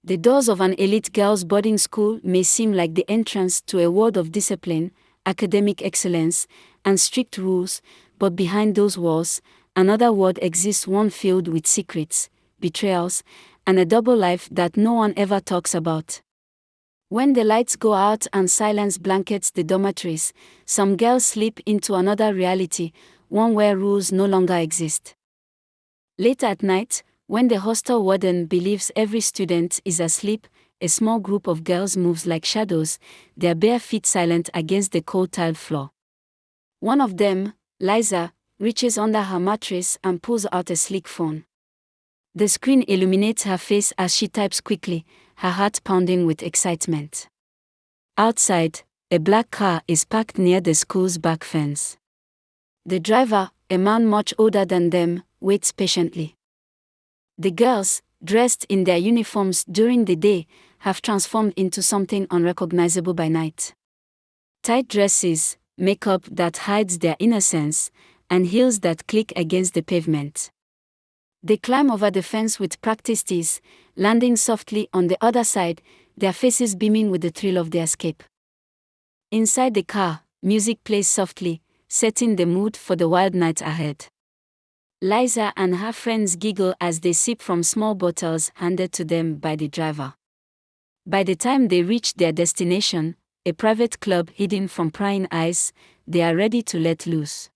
The doors of an elite girls' boarding school may seem like the entrance to a world of discipline, academic excellence, and strict rules, but behind those walls, another world exists, one filled with secrets, betrayals, and a double life that no one ever talks about. When the lights go out and silence blankets the dormitories, some girls slip into another reality, one where rules no longer exist. Late at night, when the hostel warden believes every student is asleep, a small group of girls moves like shadows, their bare feet silent against the cold tiled floor. One of them, Liza, reaches under her mattress and pulls out a sleek phone. The screen illuminates her face as she types quickly, her heart pounding with excitement. Outside, a black car is parked near the school's back fence. The driver, a man much older than them, waits patiently. The girls, dressed in their uniforms during the day, have transformed into something unrecognizable by night. Tight dresses, makeup that hides their innocence, and heels that click against the pavement. They climb over the fence with practiced ease, landing softly on the other side, their faces beaming with the thrill of their escape. Inside the car, music plays softly, setting the mood for the wild night ahead. Liza and her friends giggle as they sip from small bottles handed to them by the driver. By the time they reach their destination, a private club hidden from prying eyes, they are ready to let loose.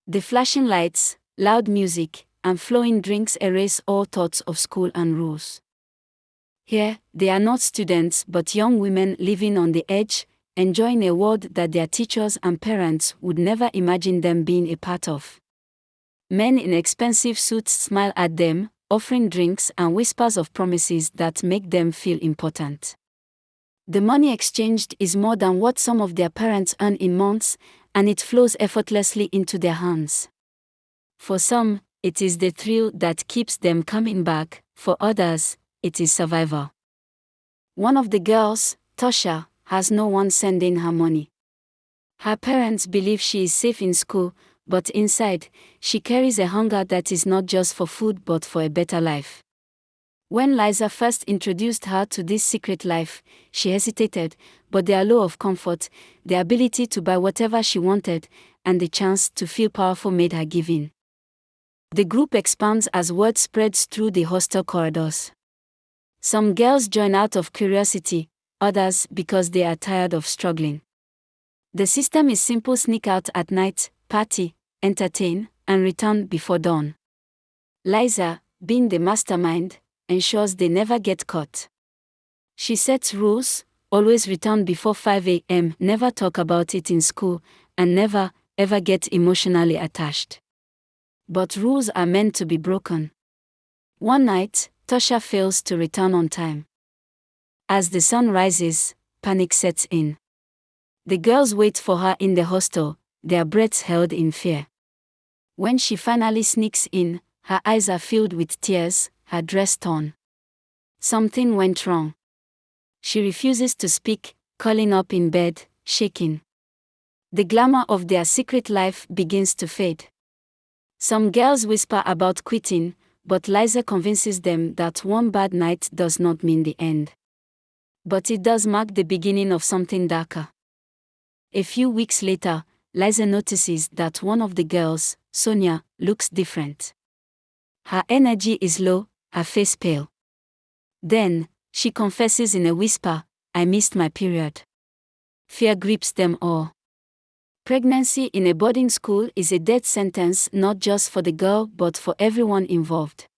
The flashing lights, loud music, and flowing drinks erase all thoughts of school and rules. Here, they are not students but young women living on the edge, enjoying a world that their teachers and parents would never imagine them being a part of. Men in expensive suits smile at them, offering drinks and whispers of promises that make them feel important. The money exchanged is more than what some of their parents earn in months, and it flows effortlessly into their hands. For some, it is the thrill that keeps them coming back, for others, it is survival. One of the girls, Tosha, has no one sending her money. Her parents believe she is safe in school, but inside, she carries a hunger that is not just for food but for a better life. When Liza first introduced her to this secret life, she hesitated, but the allure of comfort, the ability to buy whatever she wanted, and the chance to feel powerful made her give in. The group expands as word spreads through the hostel corridors. Some girls join out of curiosity, others because they are tired of struggling. The system is simple: sneak out at night, party, entertain, and return before dawn. Liza, being the mastermind, ensures they never get caught. She sets rules: always return before 5 a.m., never talk about it in school, and never, ever get emotionally attached. But rules are meant to be broken. One night, Tosha fails to return on time. As the sun rises, panic sets in. The girls wait for her in the hostel, their breaths held in fear. When she finally sneaks in, her eyes are filled with tears, her dress torn. Something went wrong. She refuses to speak, curling up in bed, shaking. The glamour of their secret life begins to fade. Some girls whisper about quitting, but Liza convinces them that one bad night does not mean the end. But it does mark the beginning of something darker. A few weeks later, Liza notices that one of the girls, Sonia, looks different. Her energy is low, her face pale. Then, she confesses in a whisper, "I missed my period." Fear grips them all. Pregnancy in a boarding school is a death sentence not just for the girl but for everyone involved.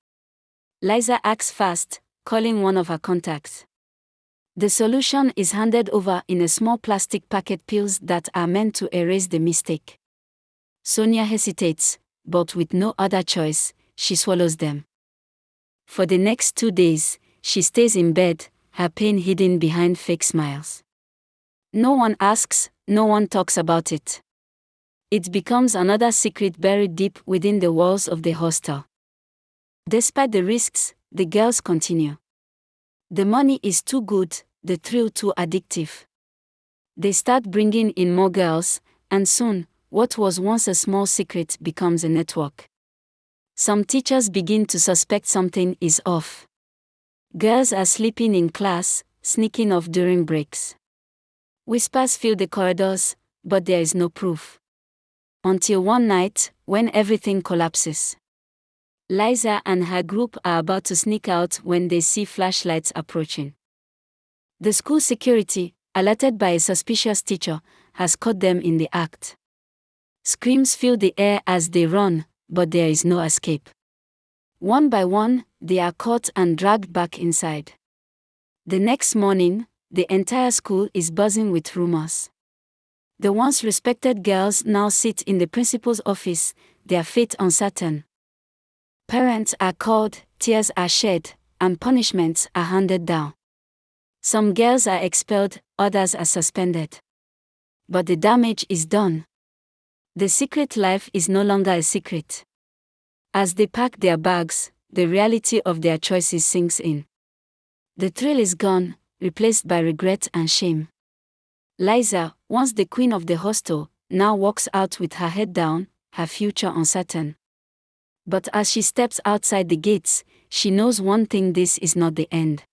Liza acts fast, calling one of her contacts. The solution is handed over in a small plastic packet, pills that are meant to erase the mistake. Sonia hesitates, but with no other choice, she swallows them. For the next 2 days, she stays in bed, her pain hidden behind fake smiles. No one asks, no one talks about it. It becomes another secret buried deep within the walls of the hostel. Despite the risks, the girls continue. The money is too good, the thrill too addictive. They start bringing in more girls, and soon, what was once a small secret becomes a network. Some teachers begin to suspect something is off. Girls are sleeping in class, sneaking off during breaks. Whispers fill the corridors, but there is no proof. Until one night, when everything collapses. Liza and her group are about to sneak out when they see flashlights approaching. The school security, alerted by a suspicious teacher, has caught them in the act. Screams fill the air as they run, but there is no escape. One by one, they are caught and dragged back inside. The next morning, the entire school is buzzing with rumors. The once respected girls now sit in the principal's office, their fate uncertain. Parents are called, tears are shed, and punishments are handed down. Some girls are expelled, others are suspended. But the damage is done. The secret life is no longer a secret. As they pack their bags, the reality of their choices sinks in. The thrill is gone, replaced by regret and shame. Liza, once the queen of the hostel, now walks out with her head down, her future uncertain. But as she steps outside the gates, she knows one thing: this is not the end.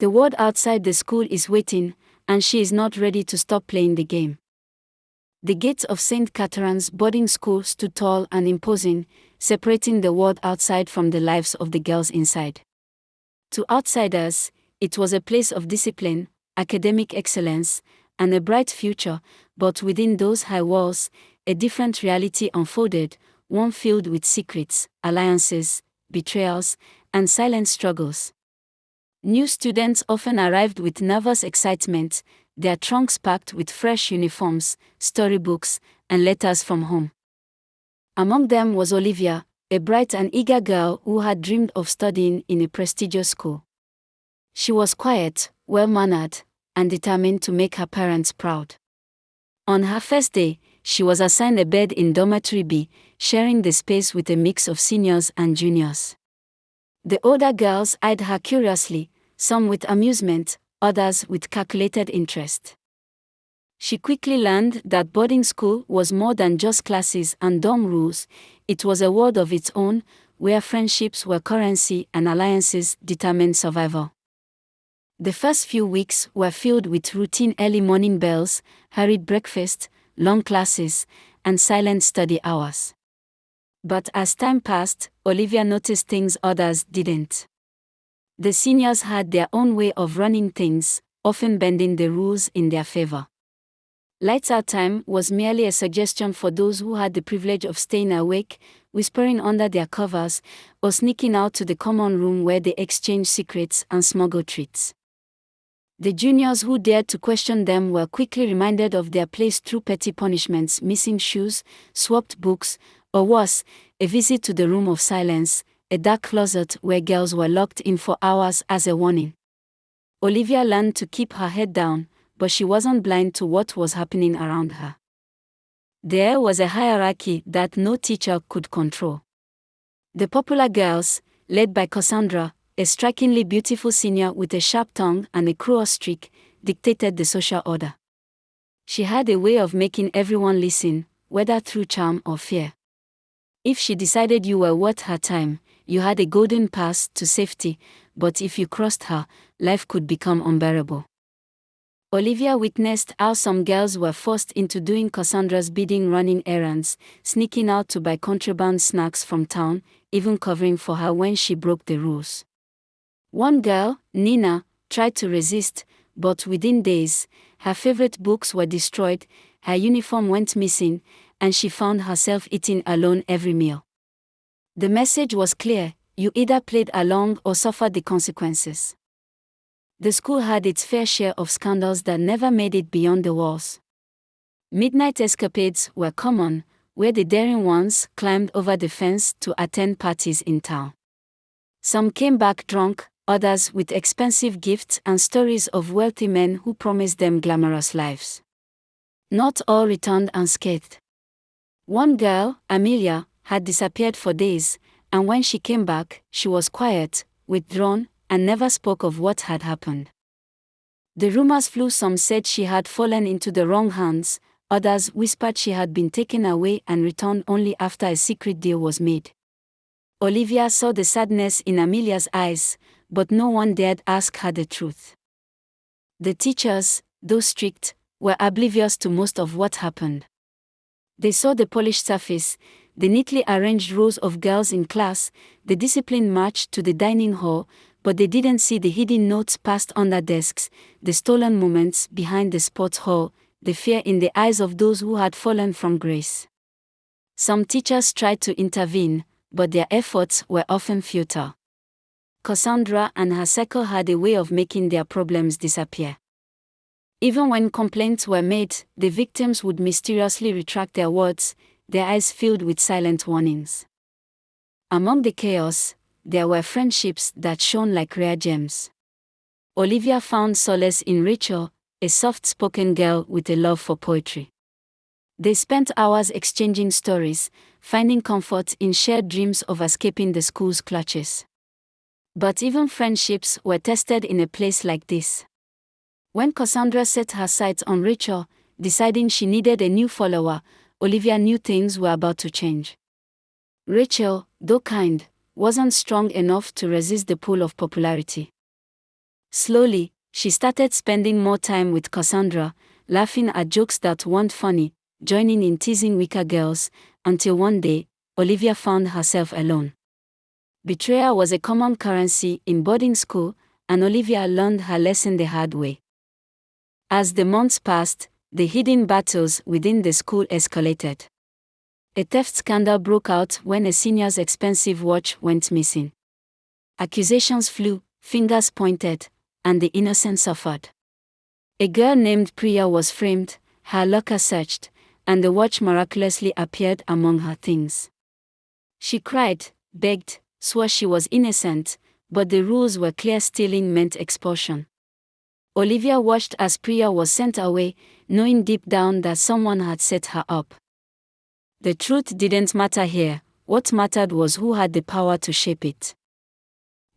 The world outside the school is waiting, and she is not ready to stop playing the game. The gates of St. Catherine's boarding school stood tall and imposing, separating the world outside from the lives of the girls inside. To outsiders, it was a place of discipline, academic excellence, and a bright future, but within those high walls, a different reality unfolded, one filled with secrets, alliances, betrayals, and silent struggles. New students often arrived with nervous excitement, their trunks packed with fresh uniforms, storybooks, and letters from home. Among them was Olivia, a bright and eager girl who had dreamed of studying in a prestigious school. She was quiet, well-mannered, and determined to make her parents proud. On her first day, she was assigned a bed in dormitory B, sharing the space with a mix of seniors and juniors. The older girls eyed her curiously, some with amusement, others with calculated interest. She quickly learned that boarding school was more than just classes and dorm rules; it was a world of its own, where friendships were currency and alliances determined survival. The first few weeks were filled with routine early morning bells, hurried breakfast, long classes, and silent study hours. But as time passed, Olivia noticed things others didn't. The seniors had their own way of running things, often bending the rules in their favor. Lights out time was merely a suggestion for those who had the privilege of staying awake, whispering under their covers, or sneaking out to the common room where they exchanged secrets and smuggled treats. The juniors who dared to question them were quickly reminded of their place through petty punishments: missing shoes, swapped books, or worse, a visit to the room of silence, a dark closet where girls were locked in for hours as a warning. Olivia learned to keep her head down, but she wasn't blind to what was happening around her. There was a hierarchy that no teacher could control. The popular girls, led by Cassandra, a strikingly beautiful senior with a sharp tongue and a cruel streak, dictated the social order. She had a way of making everyone listen, whether through charm or fear. If she decided you were worth her time, you had a golden pass to safety, but if you crossed her, life could become unbearable. Olivia witnessed how some girls were forced into doing Cassandra's bidding, running errands, sneaking out to buy contraband snacks from town, even covering for her when she broke the rules. One girl, Nina, tried to resist, but within days, her favorite books were destroyed, her uniform went missing, and she found herself eating alone every meal. The message was clear: you either played along or suffered the consequences. The school had its fair share of scandals that never made it beyond the walls. Midnight escapades were common, where the daring ones climbed over the fence to attend parties in town. Some came back drunk, others with expensive gifts and stories of wealthy men who promised them glamorous lives. Not all returned unscathed. One girl, Amelia, had disappeared for days, and when she came back, she was quiet, withdrawn, and never spoke of what had happened. The rumors flew. Some said she had fallen into the wrong hands, others whispered she had been taken away and returned only after a secret deal was made. Olivia saw the sadness in Amelia's eyes, but no one dared ask her the truth. The teachers, though strict, were oblivious to most of what happened. They saw the polished surface, the neatly arranged rows of girls in class, the disciplined march to the dining hall, but they didn't see the hidden notes passed under desks, the stolen moments behind the sports hall, the fear in the eyes of those who had fallen from grace. Some teachers tried to intervene, but their efforts were often futile. Cassandra and her circle had a way of making their problems disappear. Even when complaints were made, the victims would mysteriously retract their words, their eyes filled with silent warnings. Among the chaos, there were friendships that shone like rare gems. Olivia found solace in Rachel, a soft-spoken girl with a love for poetry. They spent hours exchanging stories, finding comfort in shared dreams of escaping the school's clutches. But even friendships were tested in a place like this. When Cassandra set her sights on Rachel, deciding she needed a new follower, Olivia knew things were about to change. Rachel, though kind, wasn't strong enough to resist the pull of popularity. Slowly, she started spending more time with Cassandra, laughing at jokes that weren't funny, joining in teasing weaker girls, until one day, Olivia found herself alone. Betrayal was a common currency in boarding school, and Olivia learned her lesson the hard way. As the months passed, the hidden battles within the school escalated. A theft scandal broke out when a senior's expensive watch went missing. Accusations flew, fingers pointed, and the innocent suffered. A girl named Priya was framed, her locker searched, and the watch miraculously appeared among her things. She cried, begged, swore she was innocent, but the rules were clear: stealing meant expulsion. Olivia watched as Priya was sent away, knowing deep down that someone had set her up. The truth didn't matter here, what mattered was who had the power to shape it.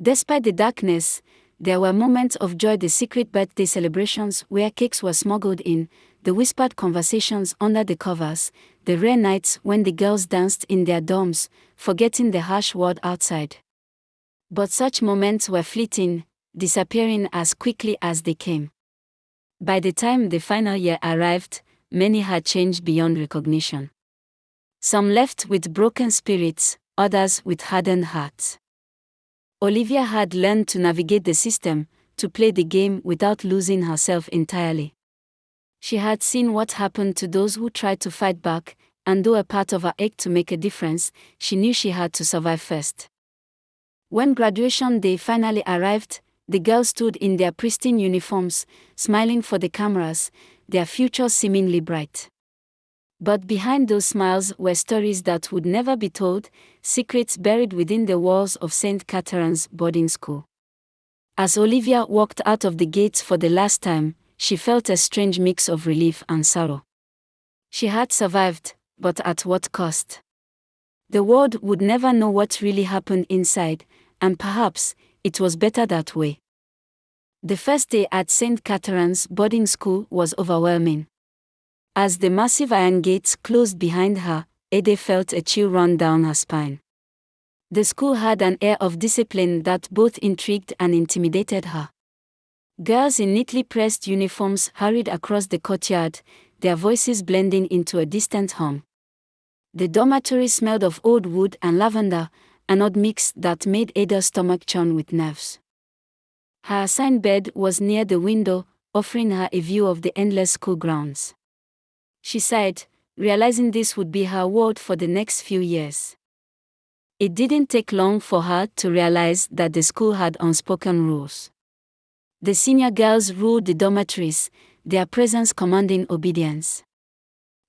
Despite the darkness, there were moments of joy: the secret birthday celebrations where cakes were smuggled in, the whispered conversations under the covers, the rare nights when the girls danced in their dorms, forgetting the harsh world outside. But such moments were fleeting, disappearing as quickly as they came. By the time the final year arrived, many had changed beyond recognition. Some left with broken spirits, others with hardened hearts. Olivia had learned to navigate the system, to play the game without losing herself entirely. She had seen what happened to those who tried to fight back, and though a part of her ached to make a difference, she knew she had to survive first. When graduation day finally arrived, the girls stood in their pristine uniforms, smiling for the cameras, their futures seemingly bright. But behind those smiles were stories that would never be told, secrets buried within the walls of St. Catherine's boarding school. As Olivia walked out of the gates for the last time, she felt a strange mix of relief and sorrow. She had survived, but at what cost? The world would never know what really happened inside, and perhaps it was better that way. The first day at St. Catherine's boarding school was overwhelming. As the massive iron gates closed behind her, Ada felt a chill run down her spine. The school had an air of discipline that both intrigued and intimidated her. Girls in neatly pressed uniforms hurried across the courtyard, their voices blending into a distant hum. The dormitory smelled of old wood and lavender, an odd mix that made Ada's stomach churn with nerves. Her assigned bed was near the window, offering her a view of the endless school grounds. She sighed, realizing this would be her world for the next few years. It didn't take long for her to realize that the school had unspoken rules. The senior girls ruled the dormitories, their presence commanding obedience.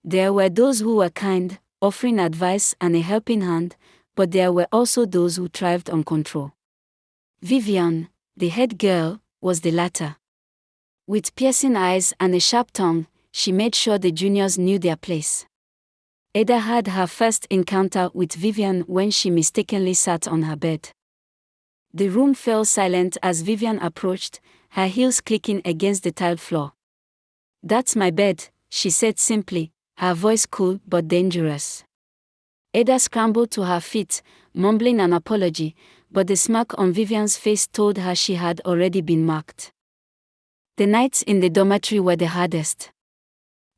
There were those who were kind, offering advice and a helping hand, but there were also those who thrived on control. Vivian, the head girl, was the latter. With piercing eyes and a sharp tongue, she made sure the juniors knew their place. Ada had her first encounter with Vivian when she mistakenly sat on her bed. The room fell silent as Vivian approached, her heels clicking against the tiled floor. "That's my bed," she said simply, her voice cool but dangerous. Ada scrambled to her feet, mumbling an apology, but the smirk on Vivian's face told her she had already been marked. The nights in the dormitory were the hardest.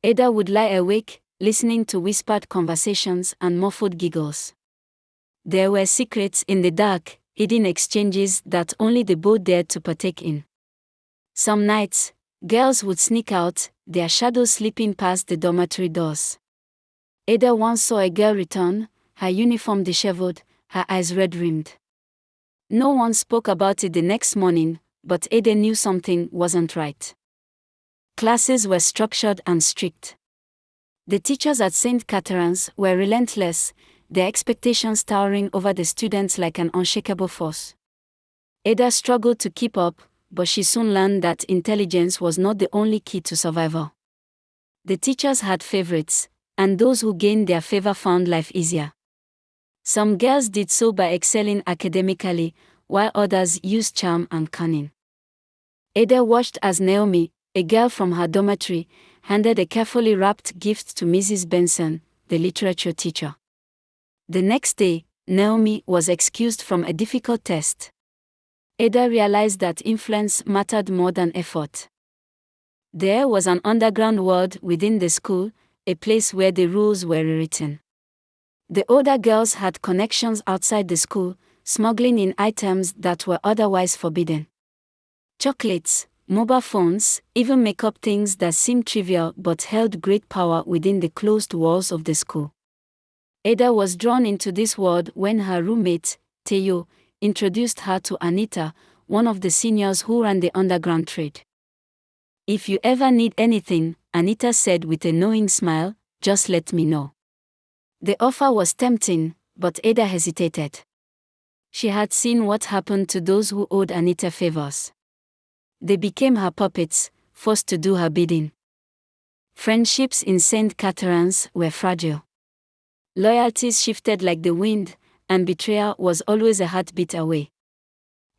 Ada would lie awake, listening to whispered conversations and muffled giggles. There were secrets in the dark, hidden exchanges that only the bold dared to partake in. Some nights, girls would sneak out, their shadows slipping past the dormitory doors. Ada once saw a girl return, her uniform disheveled, her eyes red-rimmed. No one spoke about it the next morning, but Ada knew something wasn't right. Classes were structured and strict. The teachers at St. Catherine's were relentless, their expectations towering over the students like an unshakable force. Ada struggled to keep up, but she soon learned that intelligence was not the only key to survival. The teachers had favorites, and those who gained their favor found life easier. Some girls did so by excelling academically, while others used charm and cunning. Ada watched as Naomi, a girl from her dormitory, handed a carefully wrapped gift to Mrs. Benson, the literature teacher. The next day, Naomi was excused from a difficult test. Ada realized that influence mattered more than effort. There was an underground world within the school, a place where the rules were rewritten. The older girls had connections outside the school, smuggling in items that were otherwise forbidden. Chocolates, mobile phones, even makeup, things that seemed trivial but held great power within the closed walls of the school. Ada was drawn into this world when her roommate, Teo, introduced her to Anita, one of the seniors who ran the underground trade. "If you ever need anything," Anita said with a knowing smile, "just let me know." The offer was tempting, but Ada hesitated. She had seen what happened to those who owed Anita favors. They became her puppets, forced to do her bidding. Friendships in St. Catherine's were fragile. Loyalties shifted like the wind, and betrayal was always a heartbeat away.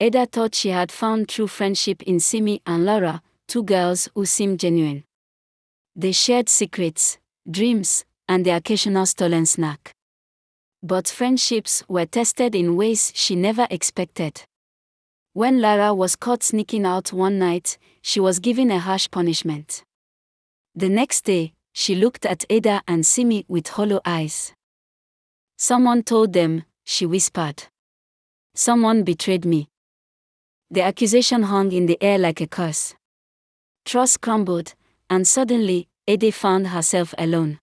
Ada thought she had found true friendship in Simi and Laura, two girls who seemed genuine. They shared secrets, dreams, and the occasional stolen snack. But friendships were tested in ways she never expected. When Lara was caught sneaking out one night, she was given a harsh punishment. The next day, she looked at Ada and Simi with hollow eyes. "Someone told them," she whispered. "Someone betrayed me." The accusation hung in the air like a curse. Trust crumbled, and suddenly, Ada found herself alone.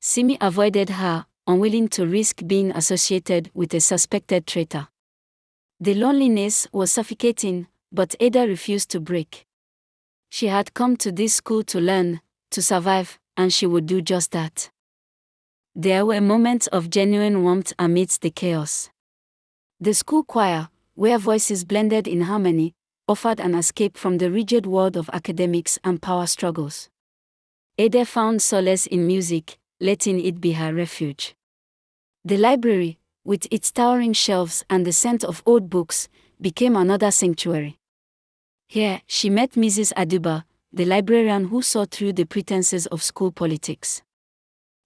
Simi avoided her, unwilling to risk being associated with a suspected traitor. The loneliness was suffocating, but Ada refused to break. She had come to this school to learn, to survive, and she would do just that. There were moments of genuine warmth amidst the chaos. The school choir, where voices blended in harmony, offered an escape from the rigid world of academics and power struggles. Ada found solace in music, letting it be her refuge. The library, with its towering shelves and the scent of old books, became another sanctuary. Here, she met Mrs. Aduba, the librarian who saw through the pretenses of school politics.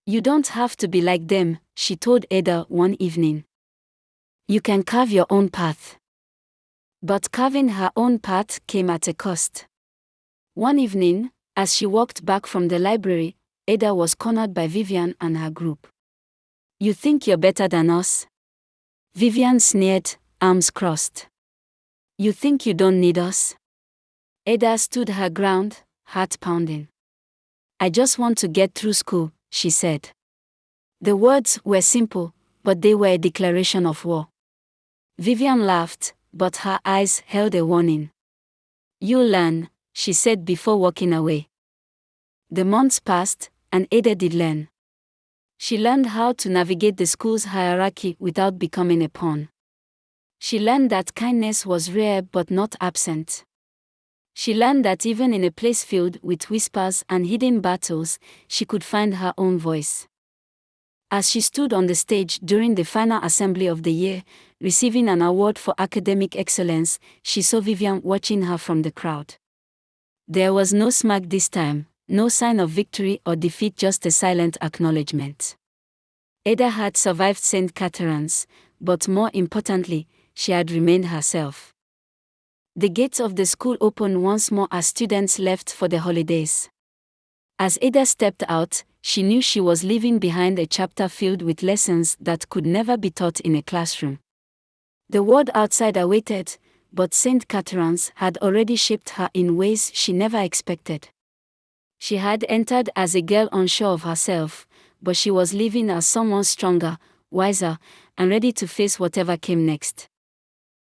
"You don't have to be like them," she told Ada one evening. "You can carve your own path." But carving her own path came at a cost. One evening, as she walked back from the library, Ada was cornered by Vivian and her group. "You think you're better than us?" Vivian sneered, arms crossed. "You think you don't need us?" Ada stood her ground, heart pounding. "I just want to get through school," she said. The words were simple, but they were a declaration of war. Vivian laughed, but her eyes held a warning. "You'll learn," she said before walking away. The months passed, and Ada did learn. She learned how to navigate the school's hierarchy without becoming a pawn. She learned that kindness was rare but not absent. She learned that even in a place filled with whispers and hidden battles, she could find her own voice. As she stood on the stage during the final assembly of the year, receiving an award for academic excellence, she saw Vivian watching her from the crowd. There was no smirk this time, no sign of victory or defeat, just a silent acknowledgement. Ada had survived St. Catherine's, but more importantly, she had remained herself. The gates of the school opened once more as students left for the holidays. As Ada stepped out, she knew she was leaving behind a chapter filled with lessons that could never be taught in a classroom. The world outside awaited, but St. Catherine's had already shaped her in ways she never expected. She had entered as a girl unsure of herself, but she was leaving as someone stronger, wiser, and ready to face whatever came next.